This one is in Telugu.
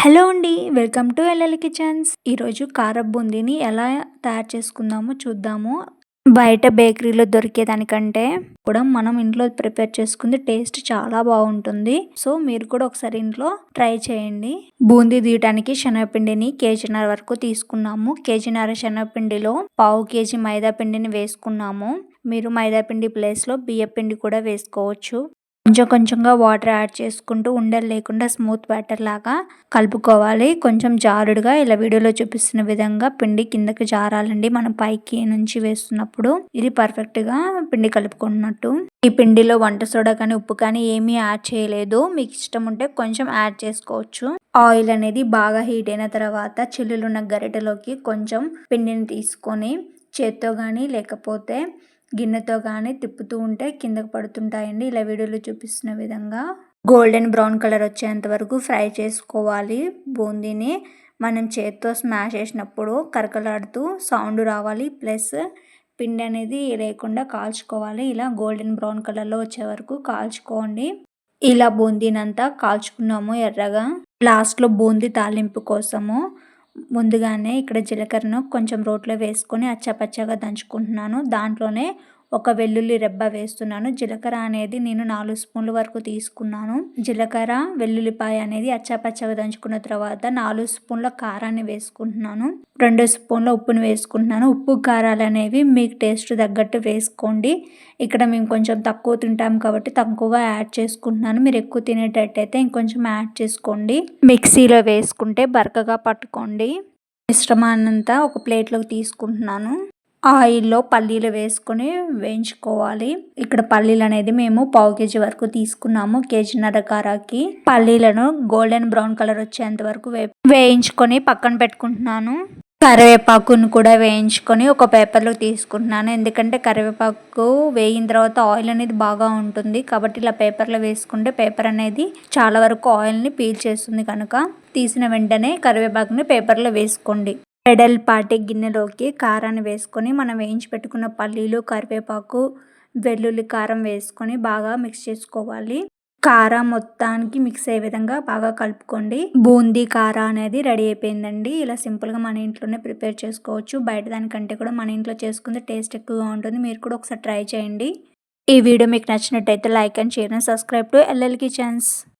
హలో అండి. Welcome to LL kitchens. ఈరోజు కారపు బూందీని ఎలా తయారు చేసుకుందామో చూద్దాము. బయట బేకరీలో దొరికేదానికంటే కూడా మనం ఇంట్లో ప్రిపేర్ చేసుకుంది టేస్ట్ చాలా బాగుంటుంది. సో మీరు కూడా ఒకసారి ఇంట్లో ట్రై చేయండి. బూందీ తీయడానికి శనగపిండిని కేజీన్నర వరకు తీసుకున్నాము. కేజీన్నర శనగపిండిలో పావు కేజీ మైదా పిండిని వేసుకున్నాము. మీరు మైదా పిండి ప్లేస్లో బియ్య పిండి కూడా వేసుకోవచ్చు. కొంచెం కొంచెంగా వాటర్ యాడ్ చేసుకుంటూ ఉండలు లేకుండా స్మూత్ బ్యాటర్ లాగా కలుపుకోవాలి. కొంచెం జారుడుగా ఇలా వీడియోలో చూపిస్తున్న విధంగా పిండి కిందకి జారాలండి. మనం పైకి నుంచి వేస్తున్నప్పుడు ఇది పర్ఫెక్ట్ గా పిండి కలుపుకున్నట్టు. ఈ పిండిలో వంట సోడా కానీ ఉప్పు కానీ ఏమీ యాడ్ చేయలేదు. మీకు ఇష్టం ఉంటే కొంచెం యాడ్ చేసుకోవచ్చు. ఆయిల్ అనేది బాగా హీట్ అయిన తర్వాత చిల్లులున్న గరిటెలోకి కొంచెం పిండిని తీసుకొని చేత్తో కానీ లేకపోతే గిన్నెతో కానీ తిప్పుతూ ఉంటే కిందకు పడుతుంటాయండి. ఇలా వీడియోలో చూపిస్తున్న విధంగా గోల్డెన్ బ్రౌన్ కలర్ వచ్చేంత వరకు ఫ్రై చేసుకోవాలి. బూందీని మనం చేత్తో స్మాష్ చేసినప్పుడు కరకలాడుతూ సౌండ్ రావాలి. ప్లస్ పిండి అనేది లేకుండా కాల్చుకోవాలి. ఇలా గోల్డెన్ బ్రౌన్ కలర్లో వచ్చే వరకు కాల్చుకోండి. ఇలా బూందీనంతా కాల్చుకున్నాము ఎర్రగా. లాస్ట్లో బూందీ తాలింపు కోసము ముందుగానే ఇక్కడ జీలకర్రను కొంచెం రోట్లో వేసుకొని అచ్చపచ్చగా దంచుకుంటున్నాను. దాంట్లోనే ఒక వెల్లుల్లి రెబ్బ వేస్తున్నాను. జీలకర్ర అనేది నేను 4 స్పూన్ల వరకు తీసుకున్నాను. జీలకర్ర వెల్లుల్లిపాయ అనేది అచ్చపచ్చగా దంచుకున్న తర్వాత 4 స్పూన్ల కారాన్ని వేసుకుంటున్నాను. 2 స్పూన్ల ఉప్పును వేసుకుంటున్నాను. ఉప్పు కారాలు అనేవి మీకు టేస్ట్ తగ్గట్టు వేసుకోండి. ఇక్కడ మేము కొంచెం తక్కువ తింటాం కాబట్టి తక్కువగా యాడ్ చేసుకుంటున్నాను. మీరు ఎక్కువ తినేటట్టయితే ఇంకొంచెం యాడ్ చేసుకోండి. మిక్సీలో వేసుకుంటే బరకగా పట్టుకోండి. మిశ్రమాన్నంతా ఒక ప్లేట్లోకి తీసుకుంటున్నాను. ఆయిల్లో పల్లీలు వేసుకొని వేయించుకోవాలి. ఇక్కడ పల్లీలు అనేది మేము పావు కేజీ వరకు తీసుకున్నాము. కేజీన్నర కారాకి పల్లీలను గోల్డెన్ బ్రౌన్ కలర్ వచ్చేంత వరకు వేయించుకొని పక్కన పెట్టుకుంటున్నాను. కరివేపాకును కూడా వేయించుకొని ఒక పేపర్లో తీసుకుంటున్నాను. ఎందుకంటే కరివేపాకు వేయిన తర్వాత ఆయిల్ అనేది బాగా ఉంటుంది కాబట్టి ఇలా పేపర్లో వేసుకుంటే పేపర్ అనేది చాలా వరకు ఆయిల్ని పీల్చేస్తుంది. కనుక తీసిన వెంటనే కరివేపాకుని పేపర్లో వేసుకోండి. వెడల్పాటి గిన్నెలోకి కారాన్ని వేసుకొని మనం వేయించి పెట్టుకున్న పల్లీలు, కరివేపాకు, వెల్లుల్లి కారం వేసుకొని బాగా మిక్స్ చేసుకోవాలి. కారం మొత్తానికి మిక్స్ అయ్యే విధంగా బాగా కలుపుకోండి. బూందీ కారా అనేది రెడీ అయిపోయిందండి. ఇలా సింపుల్గా మన ఇంట్లోనే ప్రిపేర్ చేసుకోవచ్చు. బయట దానికంటే కూడా మన ఇంట్లో చేసుకుంటే టేస్ట్ ఎక్కువగా ఉంటుంది. మీరు కూడా ఒకసారి ట్రై చేయండి. ఈ వీడియో మీకు నచ్చినట్టయితే like and share and subscribe to LL kitchens.